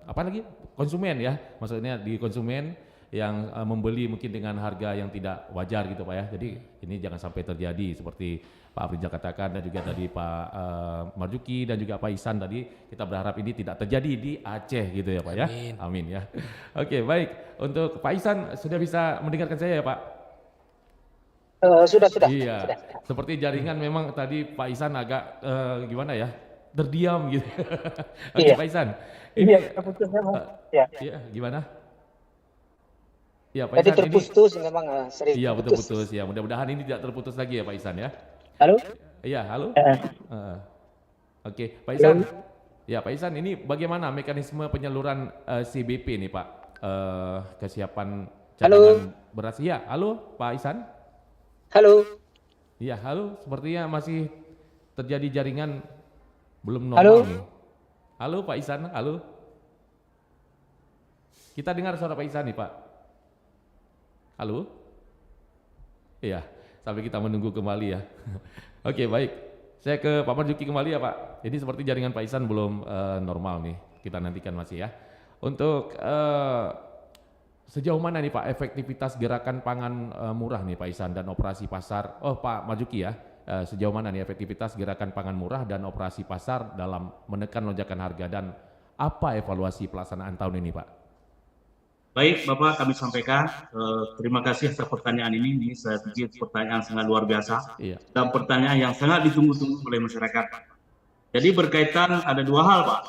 apalagi konsumen ya. Maksudnya di konsumen yang membeli mungkin dengan harga yang tidak wajar gitu Pak ya. Jadi ini jangan sampai terjadi seperti Pak Afrizal katakan dan juga tadi Pak Marzuki dan juga Pak Ihsan tadi, kita berharap ini tidak terjadi di Aceh gitu ya Pak ya. Amin. Amin ya. Oke baik, untuk Pak Ihsan sudah bisa mendengarkan saya ya Pak? Sudah. Iya, seperti jaringan memang tadi Pak Ihsan agak gimana ya, terdiam gitu. Oke Iya. Pak Ihsan, Iya, ini terputus memang. Ya. iya gimana? Iya Pak Tadi Ihsan ini. terputus memang sering Iya terputus. putus ya. Mudah-mudahan ini tidak terputus lagi ya Pak Ihsan ya. Halo? Iya halo. Oke Pak Halo? Ihsan. Ya Pak Ihsan, ini bagaimana mekanisme penyaluran CBP nih Pak? Kesiapan cadangan beras. Iya halo Pak Ihsan. Halo? Iya halo. Sepertinya masih terjadi jaringan belum Halo? normal nih. Halo Pak Ihsan. Halo. Kita dengar suara Pak Ihsan nih Pak. Halo? Iya, sampai kita menunggu kembali ya. Oke, baik. Saya ke Pak Marzuki kembali ya Pak. Jadi seperti jaringan Pak Ihsan belum normal nih. Kita nantikan masih ya. Untuk sejauh mana nih Pak efektivitas gerakan pangan murah nih Pak Ihsan dan operasi pasar. Oh Pak Marzuki ya. Sejauh mana nih efektivitas gerakan pangan murah dan operasi pasar dalam menekan lonjakan harga dan apa evaluasi pelaksanaan tahun ini Pak? Baik, Bapak, kami sampaikan. Terima kasih atas pertanyaan ini. Ini saya pikir pertanyaan sangat luar biasa Iya. dan pertanyaan yang sangat ditunggu-tunggu oleh masyarakat. Jadi berkaitan ada dua hal, Pak.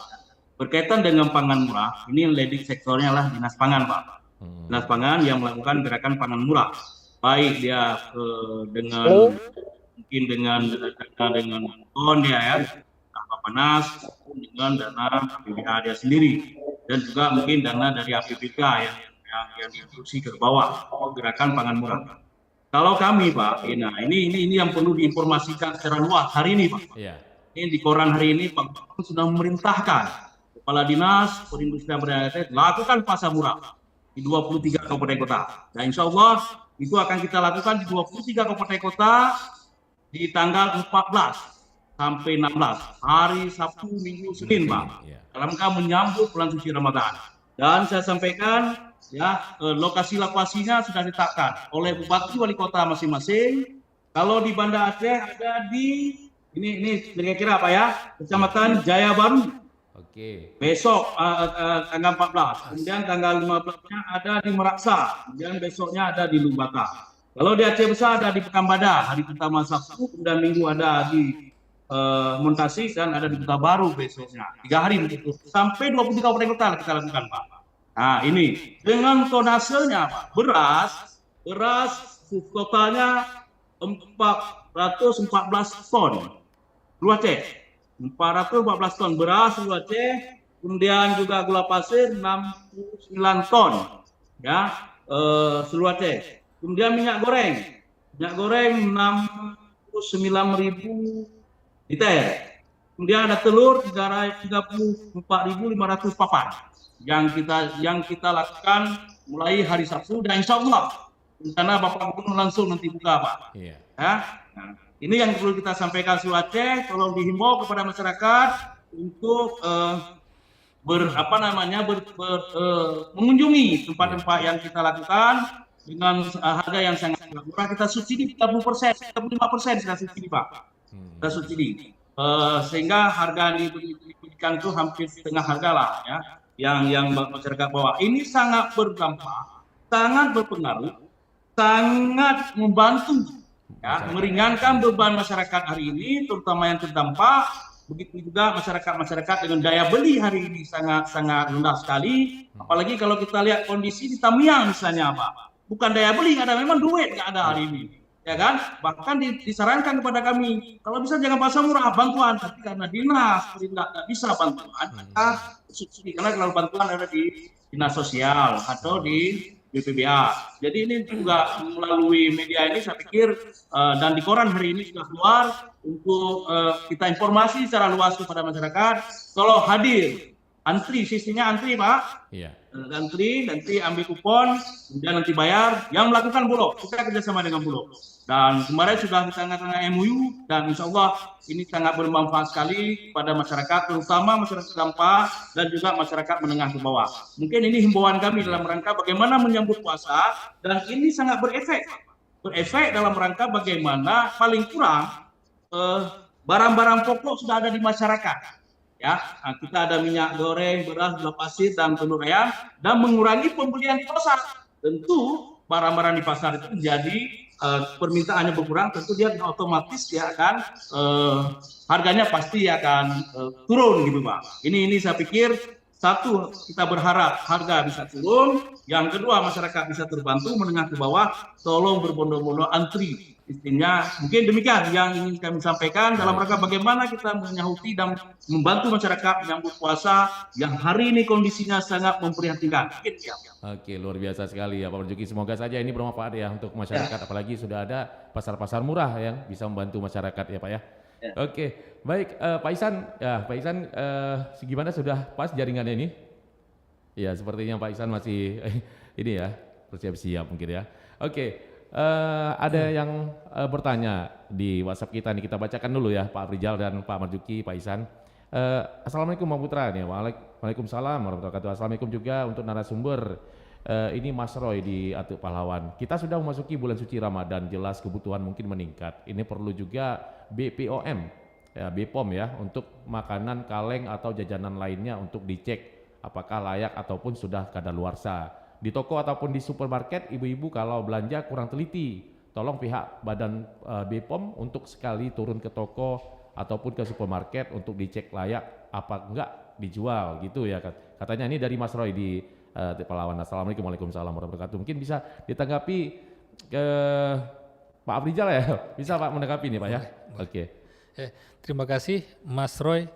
Berkaitan dengan pangan murah, ini leading sektornya lah Dinas Pangan, Pak. Dinas Pangan yang melakukan gerakan pangan murah, baik dia dengan mungkin dengan ton dia ya, Bapanas, dengan dana PBA dia sendiri. Dan juga mungkin dana dari APBK yang diinstruksi ke bawah gerakan pangan murah. Kalau kami Pak, ini yang perlu diinformasikan secara luas hari ini Pak. Iya. Ini di koran hari ini Pak Gubernur sudah memerintahkan Kepala Dinas Perindustrian Perdagangan Aceh lakukan pasar murah di 23 kabupaten kota. Dan insya Allah itu akan kita lakukan di 23 kabupaten kota di tanggal 14 sampai 16 hari Sabtu, Minggu, Senin Pak. Iya. Dalam rangka menyambut bulan suci Ramadan. Dan saya sampaikan ya lokasi-lokasinya sudah ditetapkan oleh bupati wali kota masing-masing. Kalau di Banda Aceh ada di ini kira-kira apa ya? Kecamatan Jaya Baru. Oke. Besok tanggal 14. Kemudian tanggal 15-nya ada di Meraksa. Kemudian besoknya ada di Lumbata. Kalau di Aceh Besar ada di Pekanbadak hari pertama Sabtu, kemudian Minggu ada di Montasi dan ada di Kota Baru besoknya. 3 hari begitu. Sampai 23 kabupaten kota kita lakukan Pak. Nah ini dengan tonasenya Pak. Beras totalnya 414 ton. Luar Aceh. 414 ton beras luar Aceh. Kemudian juga gula pasir 69 ton. Ya, seluruh Aceh. Kemudian minyak goreng 69.000 liter. Kemudian ada telur 34.500 papan yang kita lakukan mulai hari Sabtu dan insya Allah karena Bapak Gubernur langsung nanti buka Pak. Iya. Ya. Nah, ini yang perlu kita sampaikan seluruh Aceh. Tolong dihimbau kepada masyarakat untuk mengunjungi tempat-tempat yang kita lakukan dengan harga yang sangat murah. Kita subsidi 30%, 35% sudah subsidi Pak. Kita subsidi. Sehingga harga yang diberikan itu hampir setengah harga lah ya. Yang masyarakat bawah. Ini sangat berdampak, sangat berpengaruh, sangat membantu ya, meringankan beban masyarakat hari ini, terutama yang terdampak. Begitu juga masyarakat dengan daya beli hari ini sangat rendah sekali. Apalagi kalau kita lihat kondisi di Tamiang misalnya Pak. Bukan daya beli, ada memang duit nggak ada hari ini. Ya kan? Bahkan disarankan kepada kami, kalau bisa jangan pasar murah, bantuan. Tapi karena dinas tidak bisa bantuan, maka subsidi. Karena kalau bantuan ada di dinas sosial atau di BPBA. Jadi ini juga melalui media ini saya pikir dan di koran hari ini sudah keluar untuk kita informasi secara luas kepada masyarakat. Kalau hadir antri, sistemnya antri Pak. Iya. Antri, nanti ambil kupon, kemudian nanti bayar. Yang melakukan Bulog, kita kerjasama dengan Bulog. Dan kemarin sudah ditandatangani MOU dan insya Allah ini sangat bermanfaat sekali pada masyarakat, terutama masyarakat Dampa dan juga masyarakat menengah ke bawah. Mungkin ini himbauan kami dalam rangka bagaimana menyambut puasa dan ini sangat berefek dalam rangka bagaimana paling kurang barang-barang pokok sudah ada di masyarakat. Ya, nah, kita ada minyak goreng, beras, gula pasir, dan telur ayam, dan mengurangi pembelian di pasar. Tentu barang-barang di pasar itu menjadi permintaannya berkurang, tentu dia otomatis dia akan harganya pasti akan turun gitu Pak. Ini saya pikir satu kita berharap harga bisa turun, yang kedua masyarakat bisa terbantu menengah ke bawah, tolong berbondong-bondong antri. Istilahnya mungkin demikian yang ingin kami sampaikan dalam rangka bagaimana kita menyahuti dan membantu masyarakat menyambut puasa yang hari ini kondisinya sangat memprihatinkan. Oke, luar biasa sekali ya Pak Marzuki. Semoga saja ini bermanfaat ya untuk masyarakat, apalagi sudah ada pasar-pasar murah yang bisa membantu masyarakat ya Pak ya. Oke, baik Pak Ihsan, ya Pak Ihsan, gimana sudah pas jaringannya ini? Ya, sepertinya Pak Ihsan masih ini ya bersiap-siap mungkin ya. Oke. Ada yang bertanya di WhatsApp kita nih, kita bacakan dulu ya Pak Afrizal dan Pak Marzuki, Pak Ihsan. Assalamualaikum Bang Putra nih. Waalaikumsalam warahmatullahi wabarakatuh. Assalamualaikum juga untuk narasumber. Ini Mas Roy di Atuk Pahlawan. Kita sudah memasuki bulan suci Ramadan, jelas kebutuhan mungkin meningkat. Ini perlu juga BPOM, ya BPOM ya, untuk makanan, kaleng atau jajanan lainnya untuk dicek apakah layak ataupun sudah kadaluarsa. Di toko ataupun di supermarket, ibu-ibu kalau belanja kurang teliti, tolong pihak badan BPOM untuk sekali turun ke toko ataupun ke supermarket untuk dicek layak apa enggak dijual gitu ya. Katanya ini dari Mas Roy di Pahlawan. Assalamualaikum warahmatullahi wabarakatuh. Mungkin bisa ditanggapi ke Pak Afrizal ya, bisa Pak menanggapi nih Pak ya. Oke. Terima kasih Mas Roy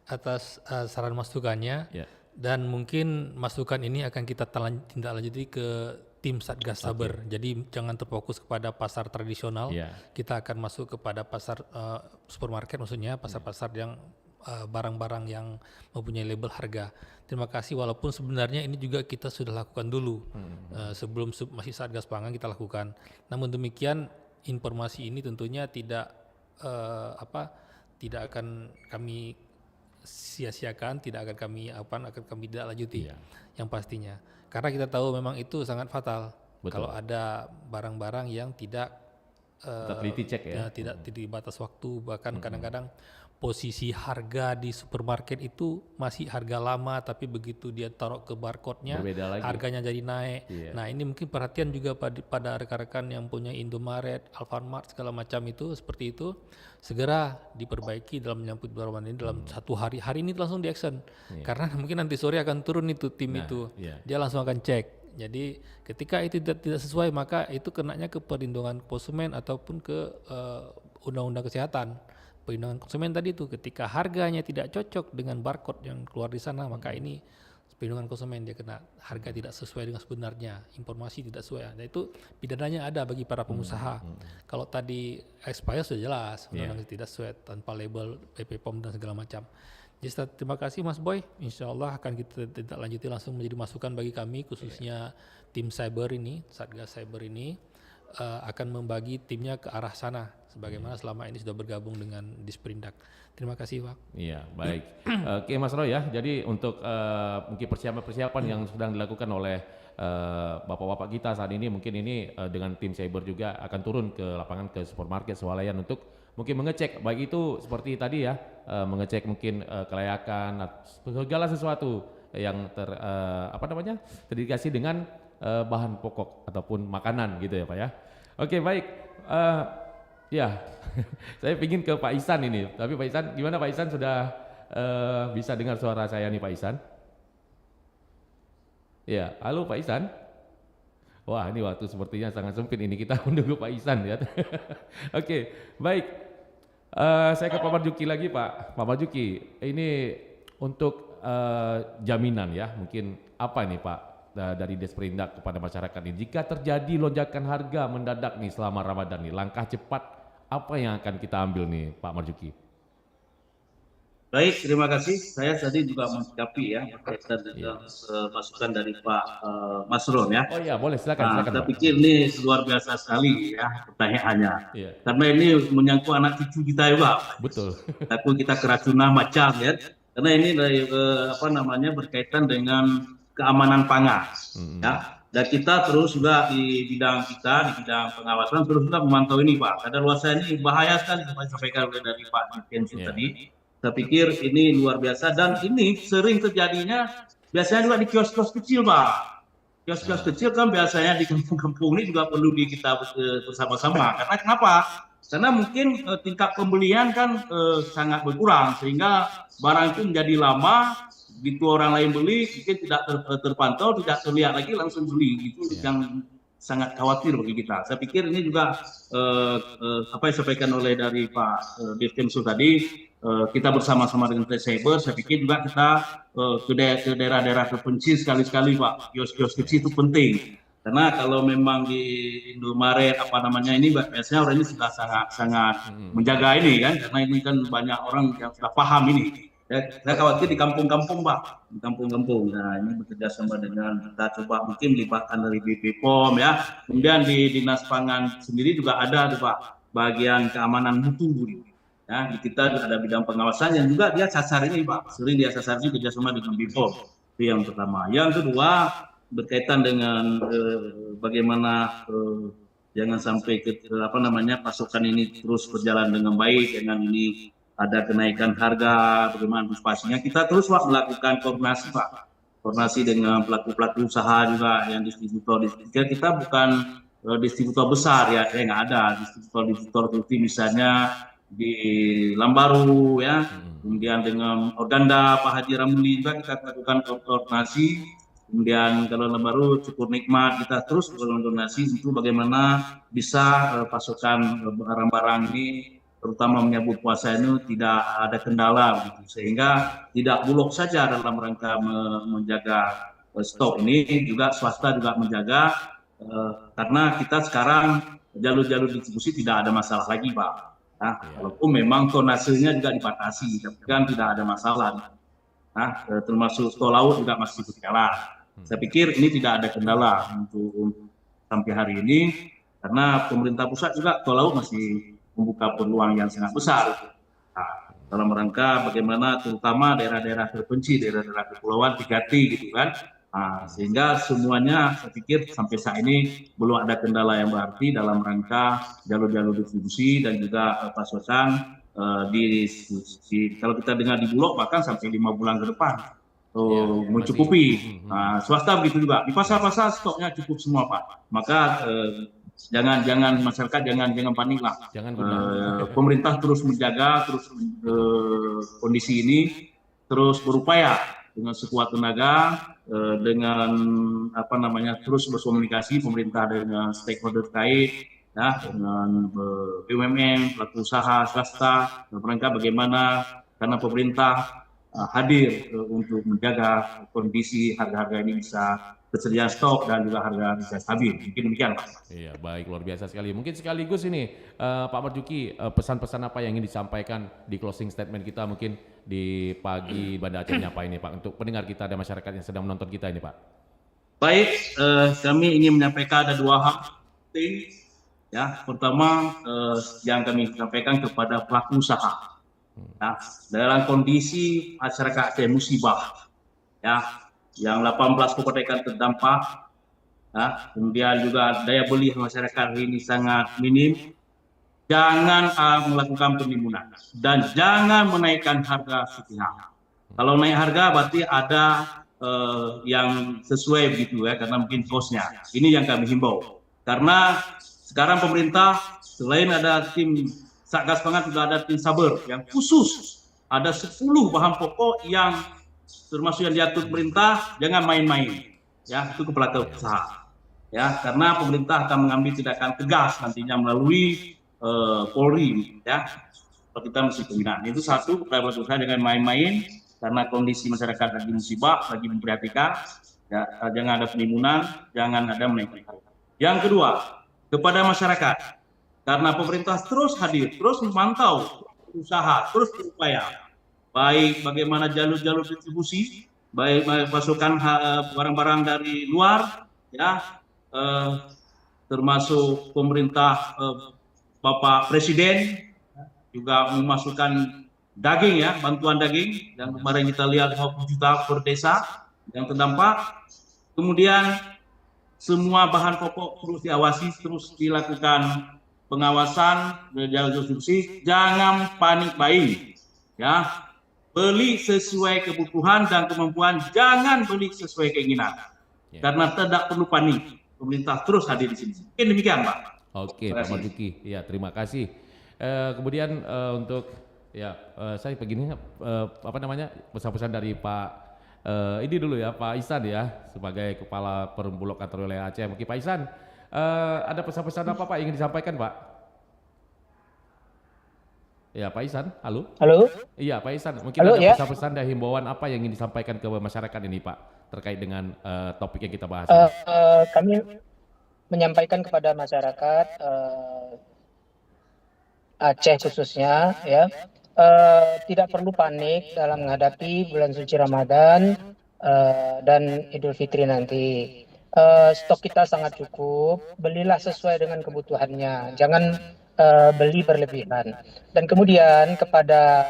atas saran masukannya. Ya. Dan mungkin masukan ini akan kita tindak lanjuti ke tim Satgas Saber. Jadi jangan terfokus kepada pasar tradisional. Kita akan masuk kepada pasar supermarket, maksudnya pasar-pasar yang barang-barang yang mempunyai label harga. Terima kasih, walaupun sebenarnya ini juga kita sudah lakukan dulu sebelum masih Satgas Pangan kita lakukan. Namun demikian informasi ini tentunya tidak akan kami sia-siakan, tidak akan kami tidak lanjuti yang pastinya, karena kita tahu memang itu sangat fatal. Kalau ada barang-barang yang tidak teliti cek ya, tidak batas waktu, bahkan kadang-kadang posisi harga di supermarket itu masih harga lama, tapi begitu dia taruh ke barcode-nya harganya jadi naik. Nah ini mungkin perhatian juga pada rekan-rekan yang punya Indomaret, Alfamart segala macam itu seperti itu, segera diperbaiki dalam menyambut bulan ini dalam satu hari ini langsung di action, karena mungkin nanti sore akan turun itu tim dia langsung akan cek. Jadi ketika itu tidak sesuai, maka itu kenanya ke perlindungan konsumen ataupun ke undang-undang kesehatan. Perlindungan konsumen tadi itu ketika harganya tidak cocok dengan barcode yang keluar di sana, maka ini perlindungan konsumen, dia kena harga tidak sesuai dengan sebenarnya, informasi tidak sesuai. Nah itu pidananya ada bagi para pengusaha. Kalau tadi expire sudah jelas, undang-undang tidak sesuai tanpa label BPOM dan segala macam. Jadi terima kasih Mas Boy, insya Allah akan kita tidak lanjuti langsung menjadi masukan bagi kami, khususnya tim cyber ini, Satgas Cyber ini akan membagi timnya ke arah sana, sebagaimana selama ini sudah bergabung dengan Disperindak. Terima kasih Pak. Iya baik. Oke Mas Roy ya, jadi untuk mungkin persiapan yang sedang dilakukan oleh bapak-bapak kita saat ini, mungkin ini dengan tim cyber juga akan turun ke lapangan, ke supermarket swalayan untuk mungkin mengecek, baik itu seperti tadi ya, mengecek mungkin kelayakan segala sesuatu yang terindikasi dengan bahan pokok ataupun makanan gitu ya Pak ya. Oke baik, ya saya ingin ke Pak Ihsan ini, tapi Pak Ihsan gimana Pak Ihsan, sudah bisa dengar suara saya nih Pak Ihsan? Ya, halo Pak Ihsan. Wah ini waktu sepertinya sangat sempit ini, kita menunggu Pak Ihsan ya. Oke baik, saya ke Pak Marzuki lagi Pak Marzuki, ini untuk jaminan ya, mungkin apa ini Pak dari Disperindak kepada masyarakat ini, jika terjadi lonjakan harga mendadak nih selama Ramadan nih, langkah cepat apa yang akan kita ambil nih Pak Marzuki? Baik, terima kasih. Saya tadi juga menanggapi ya berkaitan dengan masukan dari Pak Masron ya. Oh iya, boleh silakan Nah, silakan saya Pak. pikir ini luar biasa sekali ya pertanyaannya. Iya, Karena ini menyangkut anak cucu kita ya Pak. betul. Takut kita keracunan macam ya. Karena ini dari apa namanya berkaitan dengan keamanan pangan ya. Dan kita terus juga di bidang pengawasan terus juga memantau ini Pak. Kadaluarsa ini bahaya sekali seperti disampaikan oleh dari Pak Dirjensu Iya. tadi. Saya pikir ini luar biasa dan ini sering terjadinya biasanya juga di kios-kios kecil Pak. Kios-kios kecil kan biasanya di kampung-kampung ini juga perlu kita bersama-sama. Karena kenapa? Karena mungkin tingkat pembelian kan sangat berkurang sehingga barang itu menjadi lama, begitu orang lain beli mungkin tidak terpantau, tidak terlihat lagi langsung beli. Itu yang sangat khawatir bagi kita. Saya pikir ini juga apa yang disampaikan oleh dari Pak Dirjensu tadi, kita bersama-sama dengan Cyber, saya pikir juga kita ke daerah-daerah terpencil sekali-sekali Pak, kios-kios kecil itu penting. Karena kalau memang di Indomaret apa namanya ini biasanya orang ini sudah sangat menjaga ini kan, karena ini kan banyak orang yang sudah paham ini. Saya khawatir di kampung-kampung Pak, di kampung-kampung. Nah ini bekerja sama dengan kita coba mungkin libatkan dari BP POM ya. Kemudian di Dinas Pangan sendiri juga ada tuh Pak bagian keamanan mutu. Ya, di kita ada bidang pengawasan yang juga dia sasar ini Pak, sering dia sasar ini kerjasama dengan BPOM. Itu yang pertama. Yang kedua berkaitan dengan bagaimana jangan sampai apa namanya pasokan ini terus berjalan dengan baik, jangan ini ada kenaikan harga, bagaimana antisipasinya. Kita terus Pak melakukan koordinasi Pak, koordinasi dengan pelaku-pelaku usaha juga yang distributor. Kita bukan distributor besar ya, nggak ada distributor seperti misalnya di Lambaru ya, kemudian dengan Organda Pak Haji Ramli juga kita lakukan koordinasi. Kemudian kalau Lambaru cukup nikmat, kita terus koordinasi untuk bagaimana bisa pasokan barang-barang ini terutama menyambut puasa ini tidak ada kendala begitu, sehingga tidak bulog saja dalam rangka menjaga stok ini, juga swasta juga menjaga karena kita sekarang jalur-jalur distribusi tidak ada masalah lagi Pak. Nah, walaupun memang tonasenya juga dibatasi, tapi kan tidak ada masalah. Nah, termasuk tol laut juga masih berjalan. Saya pikir ini tidak ada kendala untuk sampai hari ini, karena pemerintah pusat juga tol laut masih membuka peluang yang sangat besar. Nah, dalam rangka bagaimana terutama daerah-daerah terpencil, daerah-daerah kepulauan 3T gitu kan. Nah, sehingga semuanya saya pikir sampai saat ini belum ada kendala yang berarti dalam rangka jalur-jalur distribusi dan juga pasokan kalau kita dengar di Bulog bahkan sampai 5 bulan ke depan mencukupi. Nah, swasta begitu juga di pasar-pasar stoknya cukup semua Pak. Maka jangan masyarakat jangan panik lah. Pemerintah terus menjaga kondisi ini, terus berupaya dengan sekuat tenaga, dengan apa namanya terus berkomunikasi pemerintah dengan stakeholder terkait, ya, dengan BUMN, pelaku usaha swasta, dalam rangka bagaimana karena pemerintah hadir untuk menjaga kondisi harga-harga ini bisa ketersediaan stok dan juga harga bisa stabil. Mungkin demikian Pak. Iya, baik, luar biasa sekali. Mungkin sekaligus ini Pak Marjuki, pesan-pesan apa yang ingin disampaikan di closing statement kita mungkin di pagi Banda Aceh Nyapa ini Pak, untuk pendengar kita dan masyarakat yang sedang menonton kita ini Pak. Baik, kami ingin menyampaikan ada 2 hal penting. Ya, pertama yang kami sampaikan kepada pelaku usaha. Ya, dalam kondisi masyarakat Aceh musibah, ya, yang 18 kabupaten terdampak, ya, kemudian juga daya beli masyarakat ini sangat minim. Jangan melakukan penimbunan dan jangan menaikkan harga sepihak. Kalau naik harga berarti ada yang sesuai begitu ya, karena mungkin kosnya. Ini yang kami himbau. Karena sekarang pemerintah selain ada tim Satgas Pangan juga ada tim Saber yang khusus ada 10 bahan pokok yang termasuk yang diatur pemerintah, jangan main-main. Ya, itu kepala usaha. Ya, karena pemerintah akan mengambil tindakan tegas nantinya melalui Polri, ya. Kita mesti pembinaan. Itu satu, kepala usaha jangan main-main karena kondisi masyarakat lagi musibah, lagi memprihatinkan. Ya, jangan ada penimbunan, jangan ada menaikkan harga. Yang kedua, kepada masyarakat, karena pemerintah terus hadir, terus memantau usaha, terus berupaya. baik bagaimana jalur-jalur distribusi, baik pasokan barang-barang dari luar, ya, termasuk pemerintah Bapak Presiden juga memasukkan daging, ya, bantuan daging yang kemarin kita lihat 50 juta per desa yang terdampak. Kemudian semua bahan pokok terus diawasi, terus dilakukan pengawasan jalur distribusi. Jangan panik buying, ya, beli sesuai kebutuhan dan kemampuan, jangan beli sesuai keinginan, karena tidak perlu panik. Pemerintah terus hadir di sini. Mungkin demikian, Pak. Oke, Pak Marzuki, ya terima kasih. Kemudian untuk saya begini apa namanya pesan-pesan dari Pak ini dulu ya Pak Ihsan ya sebagai Kepala Perumbulok Kantor Wilayah Aceh. Mungkin Pak Ihsan ada pesan-pesan apa Pak yang ingin disampaikan Pak? Ya Pak Ihsan, halo? Halo? Iya Pak Ihsan, mungkin Halo, ada ya. pesan-pesan dan himbauan apa yang ingin disampaikan ke masyarakat ini Pak terkait dengan topik yang kita bahas Eh, ini? Kami menyampaikan kepada masyarakat Aceh khususnya, ya, tidak perlu panik dalam menghadapi bulan suci Ramadan dan Idul Fitri nanti. Stok kita sangat cukup, belilah sesuai dengan kebutuhannya, jangan beli berlebihan. Dan kemudian kepada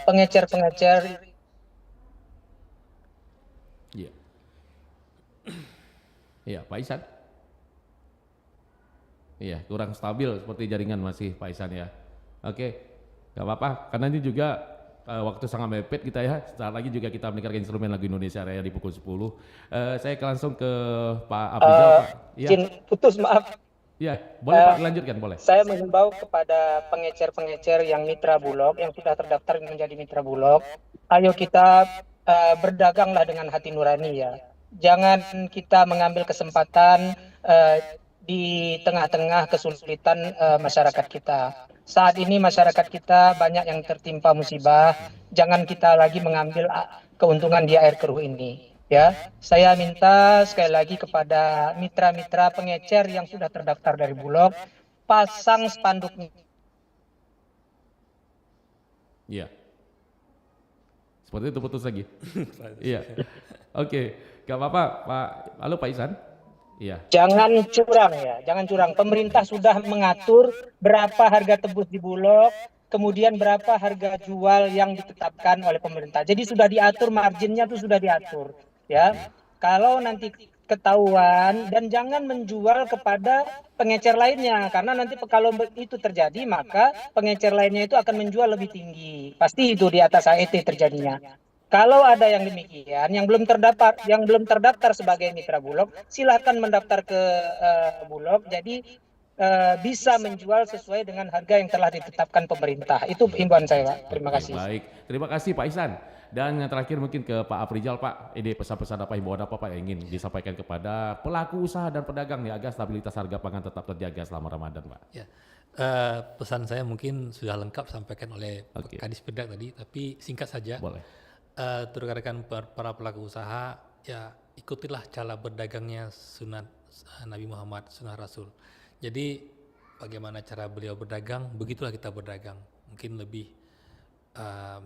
pengecer-pengecer, Iya. Iya Pak Ihsan. Iya, kurang stabil seperti jaringan masih Pak Ihsan ya. Oke, nggak apa-apa, karena ini juga waktu sangat mepet kita ya. Sebentar lagi juga kita mendengarkan instrumen lagu Indonesia Raya di pukul 10. Saya langsung ke Pak Afrizal, Pak. Iya, izin putus, maaf. iya, boleh Pak, dilanjutkan, boleh. Saya menghimbau kepada pengecer-pengecer yang mitra Bulog, yang sudah terdaftar menjadi mitra Bulog, ayo kita berdaganglah dengan hati nurani ya. Jangan kita mengambil kesempatan di tengah-tengah kesulitan masyarakat kita. Saat ini masyarakat kita banyak yang tertimpa musibah, jangan kita lagi mengambil keuntungan di air keruh ini. Ya, saya minta sekali lagi kepada mitra-mitra pengecer yang sudah terdaftar dari Bulog, pasang spanduk. Iya. Seperti itu putus lagi. Iya. Oke, nggak apa-apa Pak. Halo Pak Ihsan. Iya. Jangan curang ya, jangan curang. Pemerintah sudah mengatur berapa harga tebus di Bulog, kemudian berapa harga jual yang ditetapkan oleh pemerintah. Jadi sudah diatur, marginnya tuh sudah diatur. Ya, kalau nanti ketahuan, dan jangan menjual kepada pengecer lainnya, karena nanti kalau itu terjadi maka pengecer lainnya itu akan menjual lebih tinggi. Pasti itu di atas HET terjadinya. Kalau ada yang demikian, yang belum terdaftar sebagai mitra Bulog, silahkan mendaftar ke Bulog. Jadi bisa menjual sesuai dengan harga yang telah ditetapkan pemerintah. Itu himbauan saya, Pak. Terima kasih. Baik, terima kasih Pak Ihsan. Dan yang terakhir mungkin ke Pak Afrizal, Pak. Ini pesan-pesan apa, himbauan apa Pak yang ingin disampaikan kepada pelaku usaha dan pedagang nih agar stabilitas harga pangan tetap terjaga selama Ramadan, Pak. Ya, pesan saya mungkin sudah lengkap sampaikan oleh Oke. Kadis Pedak tadi, tapi singkat saja. Boleh. Untuk rekan para pelaku usaha, ya ikutilah cara berdagangnya sunat Nabi Muhammad, sunnah Rasul. Jadi bagaimana cara beliau berdagang, begitulah kita berdagang. Mungkin lebih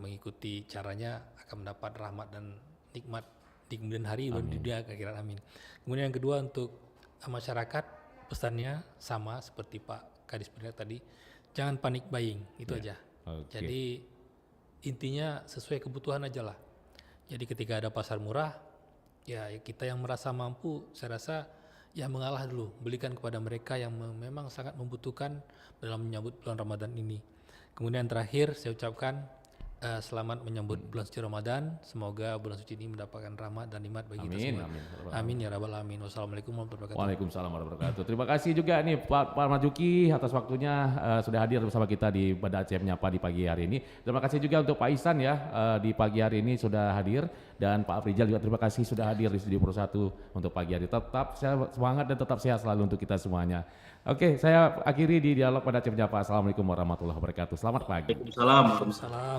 mengikuti caranya akan mendapat rahmat dan nikmat di kemudian hari dan di dunia akhirat, amin. Kemudian yang kedua untuk masyarakat, pesannya sama seperti Pak Kadis Pedak tadi, jangan panik buying, itu aja. Oke. Jadi intinya sesuai kebutuhan aja lah. Jadi ketika ada pasar murah, ya kita yang merasa mampu, saya rasa ya mengalah dulu, belikan kepada mereka yang memang sangat membutuhkan dalam menyambut bulan Ramadan ini. Kemudian terakhir saya ucapkan selamat menyambut bulan suci Ramadan. Semoga bulan suci ini mendapatkan rahmat dan nikmat bagi kita semua. Amin ya rabbal alamin. Wassalamualaikum warahmatullahi wabarakatuh. Waalaikumsalam warahmatullahi wabarakatuh. Terima kasih juga nih Pak Marzuki atas waktunya sudah hadir bersama kita di Banda Aceh Menyapa di pagi hari ini. Terima kasih juga untuk Pak Ihsan ya di pagi hari ini sudah hadir, dan Pak Afrizal juga terima kasih sudah hadir di Studio Pro 1 untuk pagi hari. Tetap semangat dan tetap sehat selalu untuk kita semuanya. Oke, saya akhiri di dialog Banda Aceh Menyapa. Assalamualaikum warahmatullahi wabarakatuh. Selamat pagi. Waalaikumsalam. Salam.